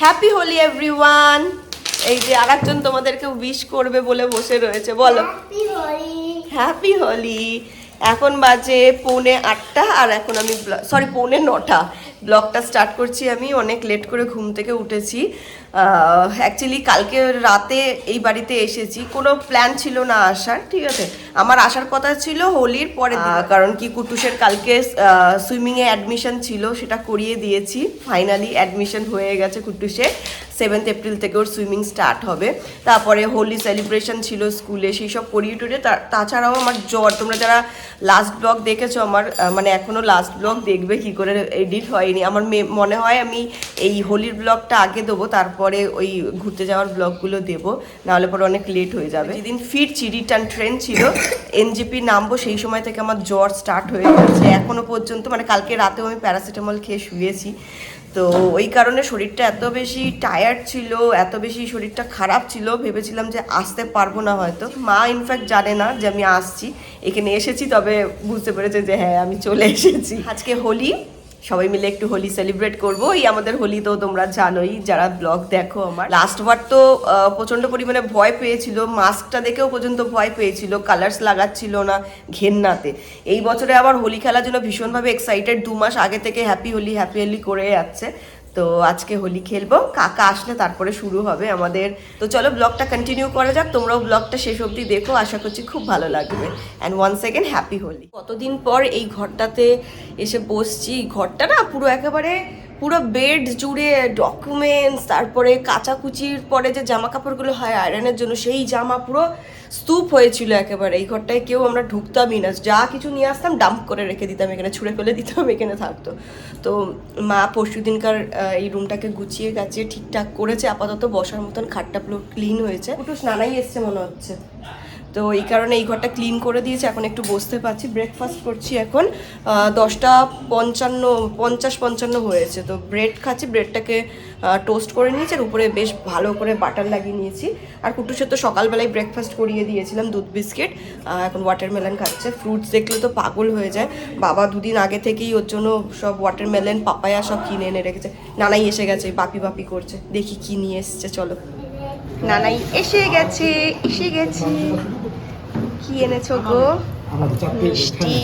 Happy Holi everyone. এই যে আরেকজন তোমাদেরকে উইশ করবে বলে বসে রয়েছে, বলো হ্যাপি হোলি। এখন বাজে 7:45 আর এখন আমি সরি 8:45 ব্লগটা স্টার্ট করছি। আমি অনেক লেট করে ঘুম থেকে উঠেছি। অ্যাকচুয়ালি কালকে রাতে এই বাড়িতে এসেছি, কোনো প্ল্যান ছিল না আসার, ঠিক আছে। আমার আসার কথা ছিল হোলির পরে, কারণ কি কুটুসের কালকে সুইমিংয়ে অ্যাডমিশন ছিল, সেটা করিয়ে দিয়েছি। ফাইনালি অ্যাডমিশন হয়ে গেছে কুটুসের। 7 এপ্রিল থেকে ওর সুইমিং স্টার্ট হবে। তারপরে হোলি সেলিব্রেশন ছিল স্কুলে, সেই সব করিয়ে টরিয়ে তাছাড়াও আমার জ্বর। তোমরা যারা লাস্ট ব্লগ দেখেছো আমার, মানে এখনও লাস্ট ব্লগ দেখবে, কি করে এডিট হয়নি আমার মনে হয়। আমি এই হোলির ব্লগটা আগে দেবো, তারপরে ওই ঘুরতে যাওয়ার ব্লগগুলো দেবো, নাহলে পরে অনেক লেট হয়ে যাবে। যেদিন ফিরছি, রিটার্ন ট্রেন ছিল, এনজেপি নামবো, সেই সময় থেকে আমার জ্বর স্টার্ট হয়ে গেছে এখনও পর্যন্ত। মানে কালকে রাতেও আমি প্যারাসিটামল খেয়ে শুয়েছি। তো ওই কারণে শরীরটা এত বেশি টায়ার্ড ছিল, এত বেশি শরীরটা খারাপ ছিল, ভেবেছিলাম যে আসতে পারবো না হয়তো। মা ইনফ্যাক্ট জানে না যে আমি আসছি, এখানে এসেছি, তবে বুঝতে পেরেছে যে হ্যাঁ আমি চলে এসেছি। আজকে হোলি, সবাই মিলে একটু হোলি সেলিব্রেট করবো। এই আমাদের হোলি তো তোমরা জানোই, যারা ব্লগ দেখো আমার। লাস্ট বার তো প্রচন্ড পরিমাণে ভয় পেয়েছিল, মাস্কটা দেখেও পর্যন্ত ভয় পেয়েছিল, কালার্স লাগাচ্ছিল না ঘেন্নাতে। এই বছরে আবার হোলি খেলার জন্য ভীষণভাবে এক্সাইটেড, 2 মাস আগে থেকে হ্যাপি হোলি করে যাচ্ছে। তো আজকে হোলি খেলবো, কাকা আসলে তারপরে শুরু হবে আমাদের। তো চলো ব্লগটা কন্টিনিউ করা যাক, তোমরাও ব্লগটা শেষ অবধি দেখো, আশা করছি খুব ভালো লাগবে। And once second happy Holi. কতদিন পর এই ঘরটাতে এসে বসছি। ঘরটা না পুরো একেবারে পুরো বেড জুড়ে ডকুমেন্টস, তারপরে কাচাকুচির পরে যে জামা কাপড়গুলো হয় আয়রনের জন্য, সেই জামা পুরো স্তূপ হয়েছিল একেবারে। এই ঘরটায় কেউ আমরা ঢুকতামই না, যা কিছু নিয়ে আসতাম ডাম্প করে রেখে দিতাম, এখানে ছুঁড়ে ফেলে দিতাম, এখানে থাকতো। তো মা পরশু দিনকার এই রুমটাকে গুছিয়ে গাছিয়ে ঠিকঠাক করেছে, আপাতত বসার মতন খাটটা পুরো ক্লিন হয়েছে। একটু স্নানাই এসছে মনে হচ্ছে, তো এই কারণে এই ঘরটা ক্লিন করে দিয়েছে। এখন একটু বসতে পারছি, ব্রেকফাস্ট করছি এখন। 10:55 হয়েছে, তো ব্রেড খাচ্ছি। ব্রেডটাকে টোস্ট করে নিয়েছি, আর উপরে বেশ ভালো করে বাটার লাগিয়ে নিয়েছি। আর কুটুসে তো সকালবেলায় ব্রেকফাস্ট করিয়ে দিয়েছিলাম, দুধ বিস্কিট। এখন ওয়াটারমেলন খাচ্ছে। ফ্রুটস দেখলে তো পাগল হয়ে যায়। বাবা 2 দিন আগে থেকেই ওর জন্য সব ওয়াটারমেলন, পাপায়া সব কিনে এনে রেখেছে। নানাই এসে গেছে, বাপি করছে, দেখি কি নিয়ে এসছে। চলো, নানাই এসে গেছে। কি এনেছো গো? মিষ্টি।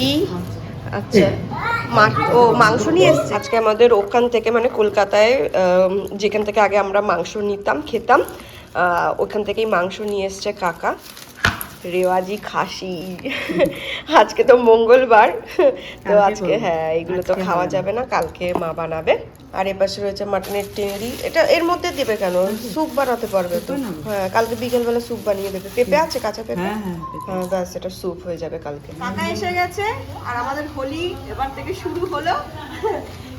আচ্ছা, মাংস নিয়ে এসছে আজকে আমাদের ওখান থেকে, মানে কলকাতায় যেখান থেকে আগে আমরা মাংস নিতাম, খেতাম, ওখান থেকেই মাংস নিয়ে এসছে কাকা। রেওয়াজি খাসি। আজকে তো মঙ্গলবার, তো আজকে হ্যাঁ এগুলো তো খাওয়া যাবে না, কালকে মা বানাবে। আর এপাশে রয়েছে মাটনের টেংরি। এটা এর মধ্যে দেবে কেন? স্যুপ বানাতে পারবে তো। হ্যাঁ, কালকে বিকেলবেলা স্যুপ বানিয়ে দেবে। পেঁপে আছে, কাঁচা পেঁপে? হ্যাঁ ব্যাস, এটা স্যুপ হয়ে যাবে কালকে। কাকা এসে গেছে, আর আমাদের হোলি এবার থেকে শুরু হলো।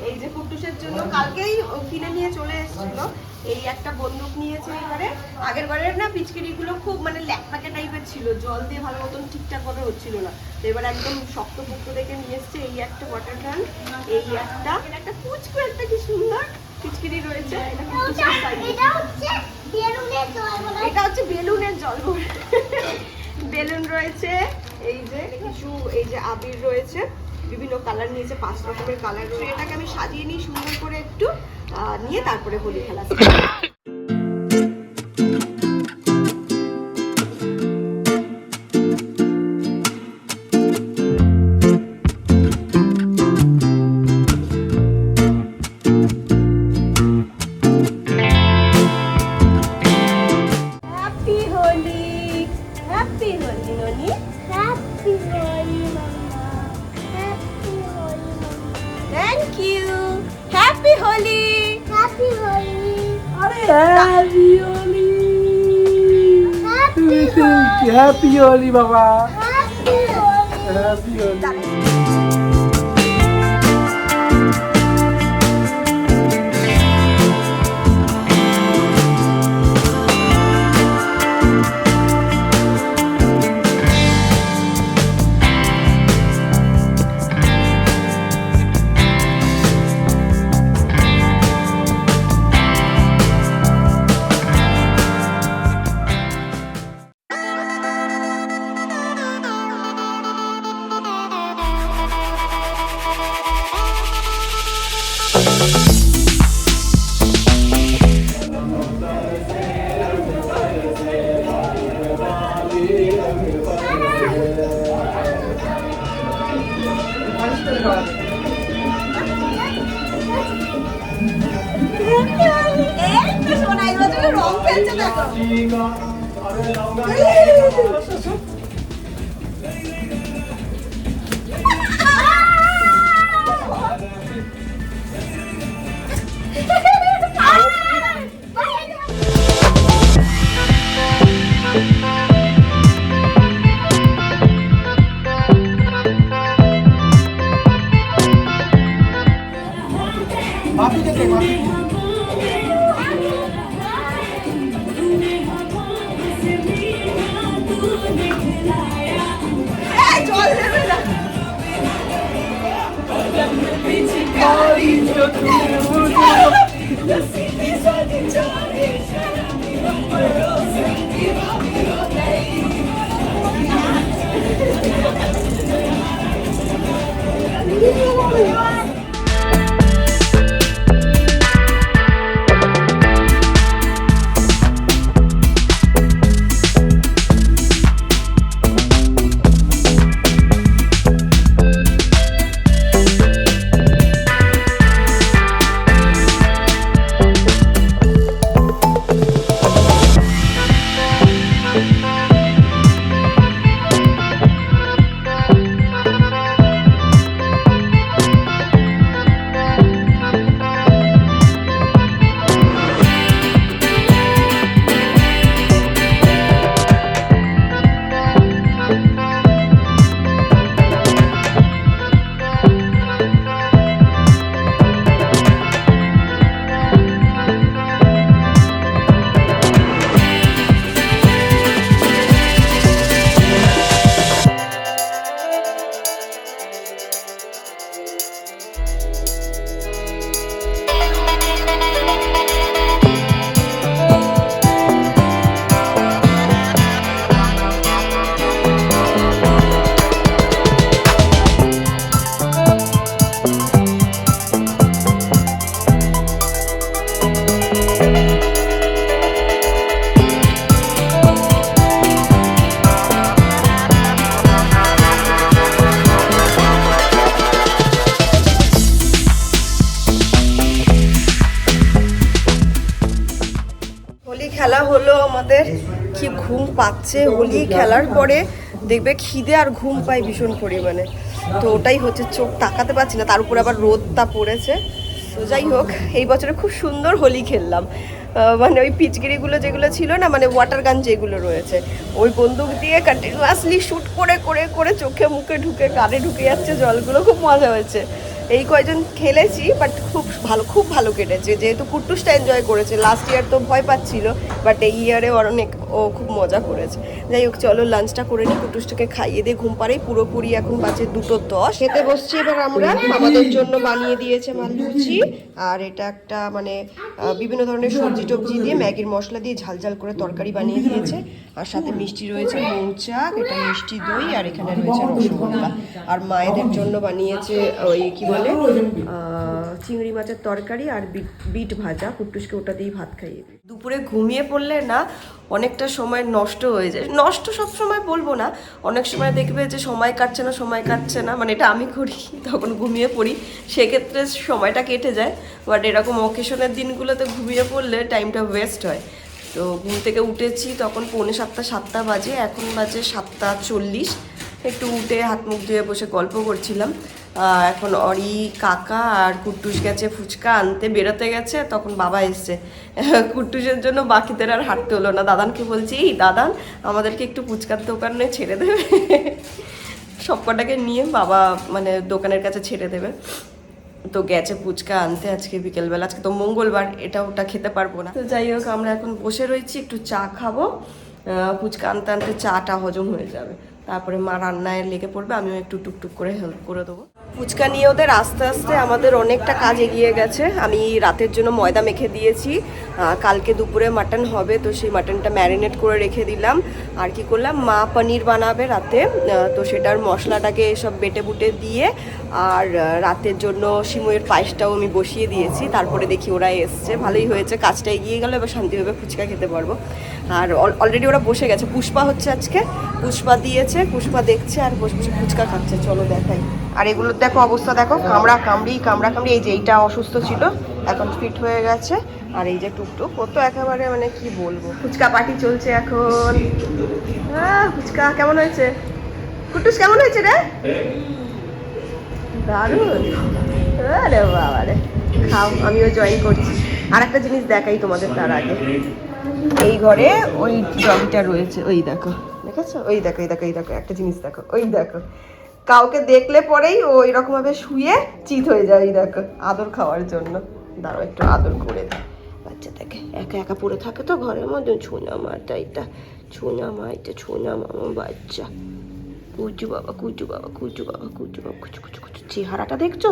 এই যে কুটুসের জন্য কালকেই কিনে নিয়ে চলে এসেছিল। এই একটা বন্দুক নিয়েছে এবারে। আগের বারের না পিচকিরিগুলো খুব মানে ল্যাকপাকে টাইপের ছিল, জল দিয়ে ভালো মতন ঠিকঠাক ভাবে হচ্ছিল না। তো এবার একদম শক্ত পুক্ত দেখে নিয়ে এসছে। এই একটা ওয়াটার গান, এই একটা কুচকু একটা কি সুন্দর পিচকিরি রয়েছে। এটা হচ্ছে বেলুনের জল। বেলুন রয়েছে, এই যে কিছু, এই যে আবির রয়েছে, বিভিন্ন কালার নিয়েছে, 5 রকমের কালার রয়েছে। এটাকে আমি সাজিয়ে নিই সুন্দর করে একটু, নিয়ে তারপরে হোলি খেলা। Thank you. Happy Holi. Happy Holi. Happy Holi. Happy Holi. Happy Holi, Baba. Happy Holi. Happy Holi. রং খেলছে দেখো। এই, জল দেবে না। খেলা হলো আমাদের, কি ঘুম পাচ্ছে। হোলি খেলার পরে দেখবে খিদে আর ঘুম পায় ভীষণ পরিমাণে, তো ওটাই হচ্ছে, চোখ তাকাতে পারছি না, তার উপরে আবার রোদটা পড়েছে। তো যাই হোক, এই বছরে খুব সুন্দর হোলি খেললাম। মানে ওই পিচগিরিগুলো যেগুলো ছিল না, মানে ওয়াটার গান যেগুলো রয়েছে, ওই বন্দুক দিয়ে কন্টিনিউয়াসলি শ্যুট করে করে করে চোখে মুখে ঢুকে কানে ঢুকে যাচ্ছে জলগুলো, খুব মজা হয়েছে। এই কয়জন খেলেছি, বাট খুব ভালো কেটেছে, যেহেতু কুট্টুসটা এনজয় করেছে। লাস্ট ইয়ার তো ভয় পাচ্ছিল, বাট এই ইয়ারে ও খুব মজা করেছে। যাই হোক, চলো লাঞ্চটা করে নিই, কুট্টুসটাকে খাইয়ে দিয়ে ঘুম পাড়াই পুরোপুরি। এখন বাজে 2:10, খেতে বসছি এবার আমরা। আমাদের জন্য বানিয়ে দিয়েছে মা লুচি, আর এটা একটা মানে বিভিন্ন ধরনের সবজি টবজি দিয়ে ম্যাগির মশলা দিয়ে ঝাল ঝাল করে তরকারি বানিয়ে দিয়েছে, আর সাথে মিষ্টি রয়েছে, মৌচাক, এটা মিষ্টি দই, আর এখানে রয়েছে রসগোল্লা। আর মায়েদের জন্য বানিয়েছে ওই কি বলে চিংড়ি মাছের তরকারি আর বিট ভাজা। কুট্টুসকে ওটা দিয়েই ভাত খাইয়ে দিই। দুপুরে ঘুমিয়ে পড়লে না অনেকটা সময় নষ্ট হয়ে যায়। নষ্ট সব সময় বলবো না, অনেক সময় দেখবে যে সময় কাটছে না, মানে এটা আমি করি, তখন ঘুমিয়ে পড়ি, সেক্ষেত্রে সময়টা কেটে যায়। বাট এরকম অকেশনের দিনগুলোতে ঘুমিয়ে পড়লে টাইমটা ওয়েস্ট হয়। তো ঘুম থেকে উঠেছি তখন 6:45-7টা বাজে, এখন বাজে 7:40। একটু উঠে হাত মুখ ধুয়ে বসে গল্প করছিলাম। এখন অরি কাকা আর কুট্টুস গেছে ফুচকা আনতে, বেরোতে গেছে, তখন বাবা এসছে। কুট্টুসের জন্য বাকিদের আর হাঁটতে হলো না। দাদানকে বলছি, এই দাদান আমাদেরকে একটু ফুচকার দোকানে ছেড়ে দেবে। সব কটাকে নিয়ে বাবা মানে দোকানের কাছে ছেড়ে দেবে। তো গেছে ফুচকা আনতে আজকে বিকেলবেলা। আজকে তো মঙ্গলবার, এটা ওটা খেতে পারবো না। তো যাই হোক, আমরা এখন বসে রয়েছি, একটু চা খাবো। ফুচকা আনতে আনতে চাটা হজম হয়ে যাবে, তারপরে মা রান্নায় লেগে পড়বে, আমিও একটু টুকটুক করে হেল্প করে দেবো। ফুচকা নিয়ে ওদের আস্তে আস্তে আমাদের অনেকটা কাজ এগিয়ে গেছে। আমি রাতের জন্য ময়দা মেখে দিয়েছি, কালকে দুপুরে মাটন হবে, তো সেই মাটনটা ম্যারিনেট করে রেখে দিলাম। আর কি করলাম, মা পনির বানাবে রাতে, তো সেটার মশলাটাকে সব বেটে বুটে দিয়ে, আর রাতের জন্য সিমইয়ের পায়েসটাও আমি বসিয়ে দিয়েছি। তারপরে দেখি ওরা এসছে, ভালোই হয়েছে, কাজটা এগিয়ে গেল, এবার শান্তিভাবে ফুচকা খেতে পারবো। আর অলরেডি ওরা বসে গেছে, পুষ্পা হচ্ছে আজকে, পুষ্পা দিয়েছে, পুষ্পা দেখছে আর বসে বসে ফুচকা খাচ্ছে। চলো দেখাই। আর এগুলোর দেখো অবস্থা, দেখো কামড়া কামড়ি। এই যে এইটা অসুস্থ ছিল, এখন ফিট হয়ে গেছে। আর এই যে টুকটুক ও তো একেবারে মানে কি বলবো, ফুচকা পার্টি চলছে এখন। ফুচকা কেমন হয়েছে কুটুস, কেমন হয়েছে রে? দারুণ। আরে বাবা রে, খাও, আমিও জয়েন করছি। আর একটা জিনিস দেখাই তোমাদের তার আগে, এই ঘরে ওই ডগিটা রয়েছে, ওই দেখো, দেখেছো? ওই দেখো, এই দেখো, এই দেখো, একটা জিনিস দেখো, ওই দেখো, কাউকে দেখলে পরেই ও এরকম ভাবে শুয়ে চিত হয়ে যায়, এই দেখো, আদর খাওয়ার জন্য। দাঁড়াও একটু আদর করে দিই বাচ্চাটাকে, একা একা পড়ে থাকে তো ঘরের মধ্যে। ছোনা মাটা এটা, ছোনা মা এটা, ছোনা মামা বাচ্চা। কুচু বাবা, কুচু বাবা, কুচু বাবা, কুচু বাবা, কুচু কুচু কুচু। চেহারাটা দেখছো,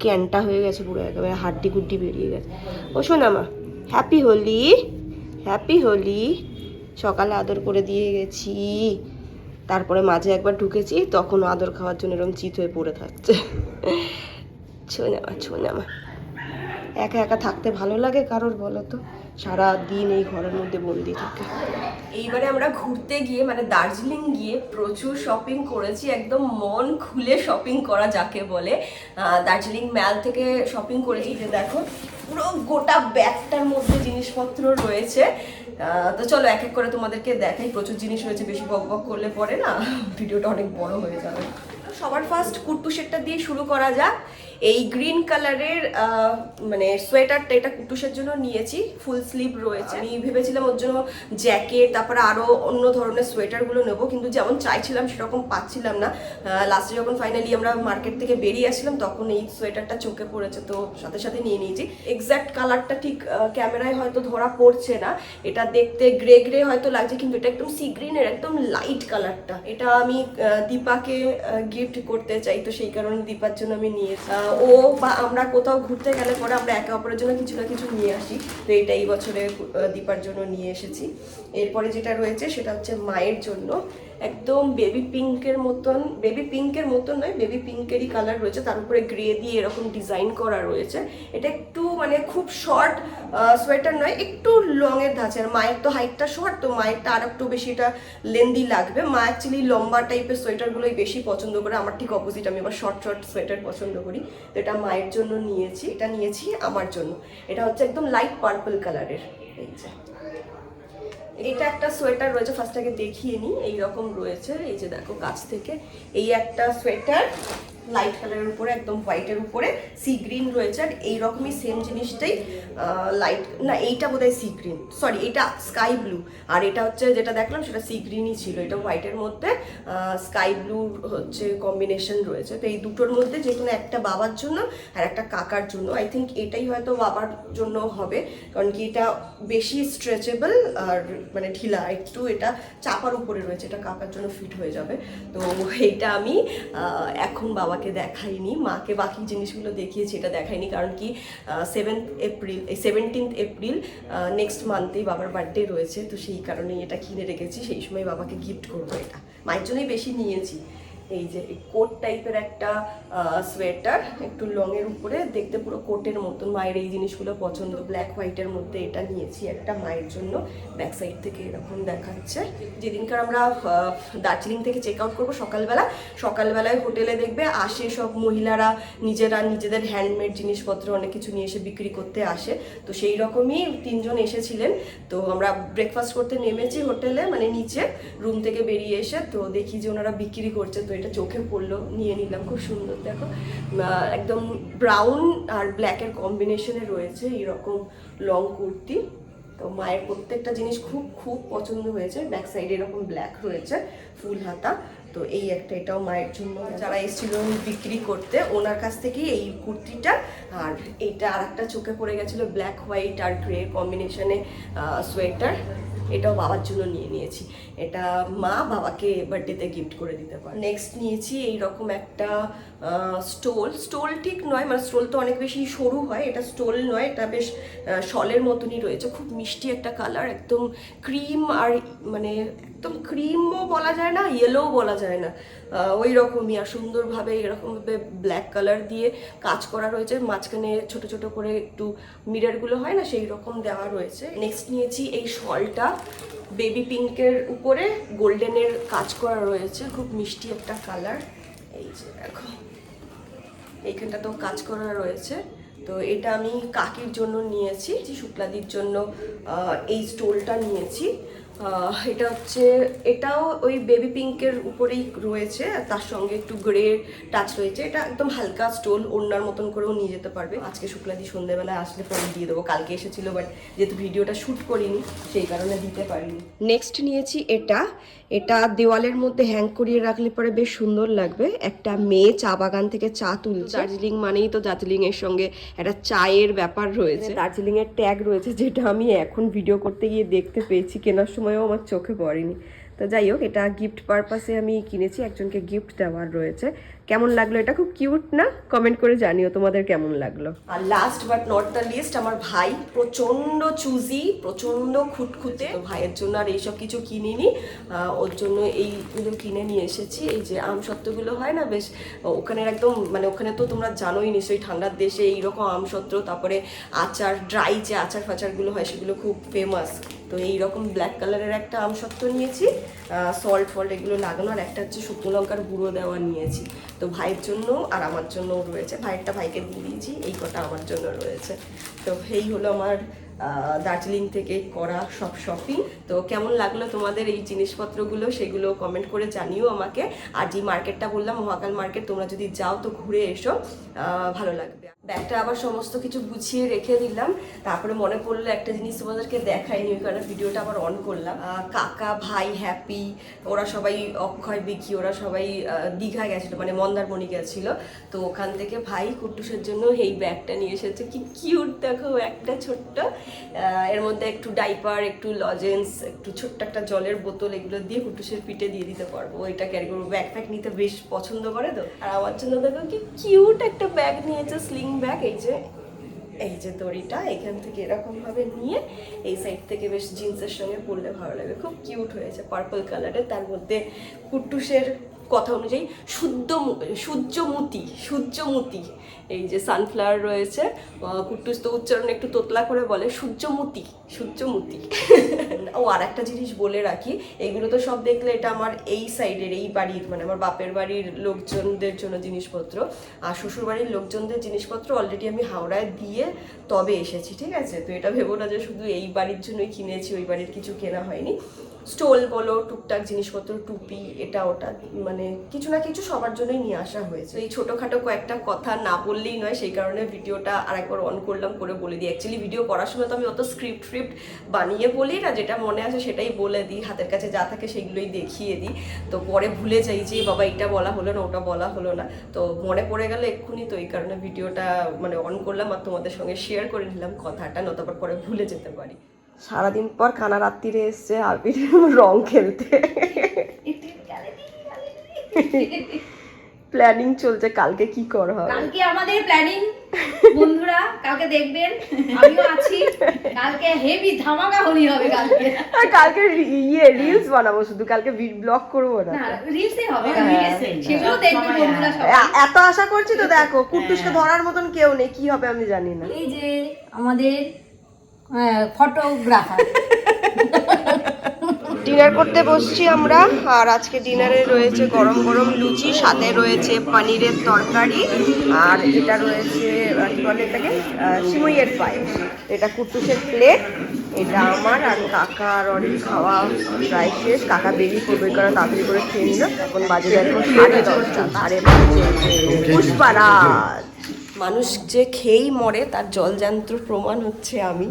ক্যানটা হয়ে গেছে পুরো, একেবারে হাড্ডি গুড্ডি বেরিয়ে গেছে। ও শোনা মা, হ্যাপি হোলি, হ্যাপি হোলি। সকালে আদর করে দিয়ে গেছি, তারপরে মাঝে একবার ঢুকেছি, তখন আদর খাওয়ার জন্য এরকম চিত হয়ে পড়ে থাকছে। ছোনা মা, ছোনা মা। একা একা থাকতে ভালো লাগে কারোর, বলো তো? সারা দিন এই ঘরের মধ্যে বন্দি থাকে। এইবারে আমরা ঘুরতে গিয়ে মানে দার্জিলিং গিয়ে প্রচুর শপিং করেছি, একদম মন খুলে শপিং করা যাকে বলে। দার্জিলিং ম্যাল থেকে শপিং করেছি, যে দেখো পুরো গোটা ব্যাগটার মধ্যে জিনিসপত্র রয়েছে। তো চলো এক এক করে তোমাদেরকে দেখাই। প্রচুর জিনিস রয়েছে, বেশি বক বক করলে পরে না ভিডিওটা অনেক বড় হয়ে যাবে। সবার ফার্স্ট কুট্টু সেটটা দিয়ে শুরু করা যাক। এই গ্রিন কালারের মানে সোয়েটারটা, এটা কুট্টুসের জন্য নিয়েছি, ফুল স্লিভ রয়েছে। আমি ভেবেছিলাম ওর জন্য জ্যাকেট, তারপরে আরও অন্য ধরনের সোয়েটারগুলো নেবো, কিন্তু যেমন চাইছিলাম সেরকম পাচ্ছিলাম না। লাস্টে যখন ফাইনালি আমরা মার্কেট থেকে বেরিয়ে আসছিলাম, তখন এই সোয়েটারটা চোখে পড়েছে, তো সাথে সাথে নিয়ে নিয়েছি। এক্স্যাক্ট কালারটা ঠিক ক্যামেরায় হয়তো ধরা পড়ছে না, এটা দেখতে গ্রে গ্রে হয়তো লাগছে, কিন্তু এটা একদম সি গ্রিনের একদম লাইট কালারটা। এটা আমি দীপাকে গিফট করতে চাই, তো সেই কারণে দীপার জন্য আমি নিয়েছি। ও বা আমরা কোথাও ঘুরতে গেলে পরে আমরা একে অপরের জন্য কিছু না কিছু নিয়ে আসি, তো এটা এই বছরে দীপার জন্য নিয়ে এসেছি। এরপরে যেটা রয়েছে সেটা হচ্ছে মায়ের জন্য, একদম বেবি পিঙ্কের মতন, বেবি পিঙ্কের মতন নয়, বেবি পিঙ্কেরই কালার রয়েছে, তার উপরে গ্রে দিয়ে এরকম ডিজাইন করা রয়েছে। এটা একটু মানে খুব শর্ট সোয়েটার নয়, একটু লংয়ের ধাঁচে। আর মায়ের তো হাইটটা শর্ট, তো মায়েরটা আর একটু বেশি এটা লেন্দি লাগবে। মা অ্যাকচুয়ালি লম্বা টাইপের সোয়েটারগুলোই বেশি পছন্দ করে, আমার ঠিক অপোজিট, আমি আবার শর্ট শর্ট সোয়েটার পছন্দ করি। তো এটা মায়ের জন্য নিয়েছি, এটা নিয়েছি আমার জন্য। এটা হচ্ছে একদম লাইট পার্পল কালারের। এই যে এটা একটা সোয়েটার রয়েছে, ফার্স্ট আগে দেখিয়ে নিই। এইরকম রয়েছে, এই যে দেখো কাছ থেকে, এই একটা সোয়েটার লাইট কালারের উপরে, একদম হোয়াইটের উপরে সি গ্রিন রয়েছে। আর এইরকমই সেম জিনিসটাই লাইট, না এইটা বোধহয় সি গ্রিন, সরি এটা স্কাই ব্লু। আর এটা হচ্ছে যেটা দেখলাম সেটা সি গ্রিনই ছিল, এটা হোয়াইটের মধ্যে স্কাই ব্লু হচ্ছে কম্বিনেশন রয়েছে। তো এই দুটোর মধ্যে যে কোনো একটা বাবার জন্য আর একটা কাকার জন্য। আই থিঙ্ক এটাই হয়তো বাবার জন্য হবে, কারণ কি এটা বেশি স্ট্রেচেবল আর মানে ঢিলা, একটু এটা চাপার উপরে রয়েছে, এটা কাকার জন্য ফিট হয়ে যাবে। তো এইটা আমি এখন বাবাকে দেখাইনি, মাকে বাকি জিনিসগুলো দেখিয়েছি, এটা দেখাইনি, কারণ কি 17 এপ্রিল নেক্সট মান্থেই বাবার বার্থডে রয়েছে, তো সেই কারণেই এটা কিনে রেখেছি, সেই সময় বাবাকে গিফট করবো। এটা মায়ের জন্যই বেশি নিয়েছি। এই যে কোট টাইপের একটা সোয়েটার, একটু লংয়ের উপরে, দেখতে পুরো কোটের মতন। মায়ের এই জিনিসগুলো পছন্দ, ব্ল্যাক হোয়াইটের মধ্যে এটা নিয়েছি একটা মায়ের জন্য। ব্যাক সাইড থেকে এরকম দেখাচ্ছে। যেদিনকার আমরা দার্জিলিং থেকে চেক আউট করবো সকালবেলায় হোটেলে দেখবে আসে সব মহিলারা নিজেদের হ্যান্ডমেড জিনিসপত্র অনেক কিছু নিয়ে এসে বিক্রি করতে আসে। তো সেই রকমই 3 জন এসেছিলেন, তো আমরা ব্রেকফাস্ট করতে নেমেছি হোটেলে, মানে নিচে রুম থেকে বেরিয়ে এসে, তো দেখি যে ওনারা বিক্রি করছে, তো এটা চোখে পড়লো, নিয়ে নিলাম। খুব সুন্দর, দেখো একদম ব্রাউন আর ব্ল্যাকের কম্বিনেশনে রয়েছে এইরকম লং কুর্তি। তো মায়ের প্রত্যেকটা জিনিস খুব খুব পছন্দ হয়েছে। ব্যাক সাইডে এরকম ব্ল্যাক রয়েছে, ফুল হাতা। তো এই একটা, এটাও মায়ের জন্য। যারা এসেছিল বিক্রি করতে, ওনার কাছ থেকেই এই কুর্তিটা আর এইটা আর একটা চোখে পড়ে গেছিলো, ব্ল্যাক হোয়াইট আর গ্রে কম্বিনেশনে সোয়েটার, এটাও বাবার জন্য নিয়ে নিয়েছি। এটা মা বাবাকে বার্থডেতে গিফট করে দিতে পারে। নেক্সট নিয়েছি এইরকম একটা স্টোল ঠিক নয়, মানে স্টোল তো অনেক বেশি সরু হয়, এটা স্টোল নয়, এটা বেশ শলের মতনই রয়েছে। খুব মিষ্টি একটা কালার, একদম ক্রিম, আর মানে একদম ক্রিমও বলা যায় না, ইয়েলোও বলা যায় না, ওই রকমই। আর সুন্দরভাবে এরকমভাবে ব্ল্যাক কালার দিয়ে কাজ করা রয়েছে, মাঝখানে ছোট ছোট করে একটু মিররগুলো হয় না, সেই রকম দেওয়া রয়েছে। নেক্সট নিয়েছি এই শলটা, বেবি পিঙ্কের উপরে গোল্ডেনের কাজ করা রয়েছে, খুব মিষ্টি একটা কালার। এই যে দেখো এইখানটা তো কাজ করা রয়েছে, তো এটা আমি কাকির জন্য নিয়েছি, শুক্লাদির জন্য এই স্টোলটা নিয়েছি। এটা হচ্ছে, এটাও ওই বেবি পিঙ্কের উপরেই রয়েছে, তার সঙ্গে একটু গ্রে টাচ রয়েছে। এটা একদম হালকা স্টোল, ওড়নার মতন করেও নিয়ে যেতে পারবে। আজকে শুক্লাদি সন্ধ্যেবেলায় আসলে পরে দিয়ে দেবো, কালকে এসেছিল বাট যেহেতু ভিডিওটা শ্যুট করিনি সেই কারণে দিতে পারিনি। নেক্সট নিয়েছি এটা, এটা দেওয়ালের মধ্যে হ্যাং করিয়ে রাখলে পরে বেশ সুন্দর লাগবে। একটা মেয়ে চা বাগান থেকে চা তুলছে। দার্জিলিং মানেই তো দার্জিলিং এর সঙ্গে একটা চায়ের ব্যাপার রয়েছে, দার্জিলিং এর ট্যাগ রয়েছে, যেটা আমি এখন ভিডিও করতে গিয়ে দেখতে পেয়েছি, কেনার সময়ও আমার চোখে পড়েনি। তো যাই হোক, এটা গিফট পারপাসে আমি কিনেছি, একজনকে গিফট দেওয়ার রয়েছে। কেমন লাগলো এটা? খুব কিউট না? কমেন্ট করে জানিও তোমাদের কেমন লাগলো। আর last but not the least, আমার ভাই প্রচন্ড চুজি, প্রচন্ড খুঁতখুঁতে। তো ভাইয়ের জন্য আর এইসব কিছু কিনিনি, ওর জন্য এইগুলো কিনে নিয়ে এসেছি। এই যে আমসত্ত্বগুলো হয় না বেশ, ওখানের একদম মানে ওখানে তো তোমরা জানোই নিশ্চয়ই, ঠান্ডার দেশে এইরকম আমসত্ত্ব, তারপরে আচার, ড্রাই যে আচার ফাচারগুলো হয় সেগুলো খুব ফেমাস। তো এইরকম ব্ল্যাক কালারের একটা আমসত্ত্ব নিয়েছি, সল্ট ফল্ট এগুলো লাগানো, আর একটা হচ্ছে শুকনো লঙ্কার গুঁড়ো দেওয়া নিয়েছি। তো ভাইয়ের জন্য আর আমার জন্যও রয়েছে, ভাইয়েরটা ভাইকে দিয়ে দিয়েছি, এই কটা আমার জন্য রয়েছে। তো এই হলো আমার দার্জিলিং থেকে করা সব শপিং। তো কেমন লাগলো তোমাদের এই জিনিসপত্রগুলো, সেগুলো কমেন্ট করে জানিও আমাকে। আর যে মার্কেটটা বললাম মহাকাল মার্কেট, তোমরা যদি যাও তো ঘুরে এসো, ভালো লাগবে। ব্যাগটা আবার সমস্ত কিছু গুছিয়ে রেখে দিলাম, তারপরে মনে পড়লো একটা জিনিস তোমাদেরকে দেখাইনি, ওই কারণে ভিডিওটা আবার অন করলাম। কাকা, ভাই, হ্যাপি, ওরা সবাই, অক্ষয়, বিকি, ওরা সবাই দীঘা গেছিলো, মানে মন্দারমণি গেছিল। তো ওখান থেকে ভাই কুট্টুসের জন্য এই ব্যাগটা নিয়ে এসেছে। কি কিউট দেখো, একটা ছোট্ট, এর মধ্যে একটু ডাইপার, একটু লজেন্স, একটু ছোট্ট একটা জলের বোতল, এগুলো দিয়ে কুট্টুসের পিঠে দিয়ে দিতে পারবো। এটা ক্যারি করবো, ব্যাগ ফ্যাগ নিতে বেশ পছন্দ করে তো। আর আমার জন্য দেখো কি কিউট একটা ব্যাগ নিয়েছে, স্লিং ব্যাগ। এই যে দড়িটা এখান থেকে এরকম ভাবে নিয়ে এই সাইড থেকে বেশ জিন্সের সঙ্গে পরলে ভালো লাগে, খুব কিউট হয়েছে, পার্পল কালারের। তার মধ্যে কুট্টুসের কথা অনুযায়ী সূর্যমুতি, এই যে সানফ্লাওয়ার রয়েছে, কুট্টুস তো উচ্চারণ একটু তোতলা করে বলে সূর্যমুতি। ও আর একটা জিনিস বলে রাখি, এইগুলো তো সব দেখলে এটা আমার এই সাইডের, এই বাড়ির, মানে আমার বাপের বাড়ির লোকজনদের জন্য জিনিসপত্র, আর শ্বশুর বাড়ির লোকজনদের জিনিসপত্র অলরেডি আমি হাওড়ায় দিয়ে তবে এসেছি, ঠিক আছে? তো এটা ভেবো না যে শুধু এই বাড়ির জন্যই কিনেছি, ওই বাড়ির কিছু কেনা হয়নি। স্টোল বলো, টুকটাক জিনিসপত্র, টুপি, এটা ওটা, মানে কিছু না কিছু সবার জন্যই নিয়ে আসা হয়েছে। এই ছোটোখাটো কয়েকটা কথা না বললেই নয়, সেই কারণে ভিডিওটা আরেকবার অন করলাম, করে বলে দিই। অ্যাকচুয়ালি ভিডিও করার সময় তো আমি অত স্ক্রিপ্ট বানিয়ে বলি না, যেটা মনে আছে সেটাই বলে দিই, হাতের কাছে যা থাকে সেগুলোই দেখিয়ে দিই। তো পরে ভুলে যাই যে বাবা এটা বলা হলো না, ওটা বলা হলো না, তো মনে পড়ে গেল এক্ষুনি। তো এই কারণে ভিডিওটা মানে অন করলাম আর তোমাদের সঙ্গে শেয়ার করে নিলাম কথাটা, নতবার পরে ভুলে যেতে পারি। সারাদিন পর কানা রাত্রিরে এসছে আবির রং খেলতে, প্ল্যানিং চলছে কালকে কি করা হবে। কালকে আমাদের প্ল্যানিং বন্ধুরা, কালকে দেখবেন আমিও আছি, কালকে হেভি ধামাকা হোলি হবে। কালকে রিলস বানাবো, শুধু কালকে ব্লগ করবো না, রিলসই হবে, সেগুলো দেখবেন বন্ধুরা সবাই। এত আশা করছি তো, দেখো কুট্টুসকে ধরার মতন কেউ নেই, কি হবে আমি জানি না। এই যে আমাদের ফটোগ্রাফার। ডিনার করতে বসছি আমরা, আর আজকে ডিনারে রয়েছে গরম গরম লুচি, সাথে রয়েছে পনিরের তরকারি, আর এটা রয়েছে কি বলে এটাকে, সিমইয়ের পায়েস। এটা কুট্টুসের প্লেট, এটা আমার, আর কাকা আর অনেক খাওয়া প্রায় শেষ। কাকা বেরিয়ে পড়বে কারণ তাড়াতাড়ি করে খেয়ে নিল। এখন বাজে এখন 10:30, তারে পুষ্পারাজ। মানুষ যে খেয়েই মরে তার জলযান্ত্র প্রমাণ হচ্ছে আমি।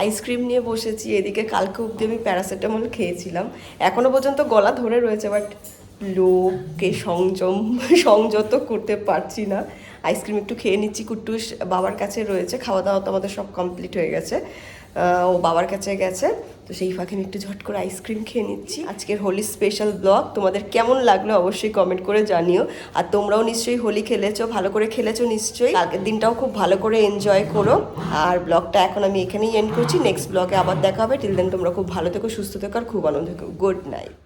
আইসক্রিম নিয়ে বসেছি এদিকে, কালকে অবধি আমি প্যারাসিটামল খেয়েছিলাম, এখনো পর্যন্ত গলা ধরে রয়েছে, বাট লোককে সংযত করতে পারছি না। আইসক্রিম একটু খেয়ে নিচ্ছি। কুট্টুস বাবার কাছে রয়েছে, খাওয়া দাওয়া তো আমাদের সব কমপ্লিট হয়ে গেছে, ও বাবার কাছে গেছে, তো সেই ফাঁকে একটু ঝট করে আইসক্রিম খেয়ে নিচ্ছি। আজকের হোলি স্পেশাল ব্লগ তোমাদের কেমন লাগলো অবশ্যই কমেন্ট করে জানিও। আর তোমরাও নিশ্চয়ই হোলি খেলেছো, ভালো করে খেলেছো নিশ্চয়ই। কালকের দিনটাও খুব ভালো করে এনজয় করো। আর ব্লগটা এখন আমি এখানেই এন্ড করছি, নেক্সট ব্লগে আবার দেখা হবে। টিল দেন তোমরা খুব ভালো থেকো, সুস্থ থেকো, আর খুব আনন্দ থেকো। Good night.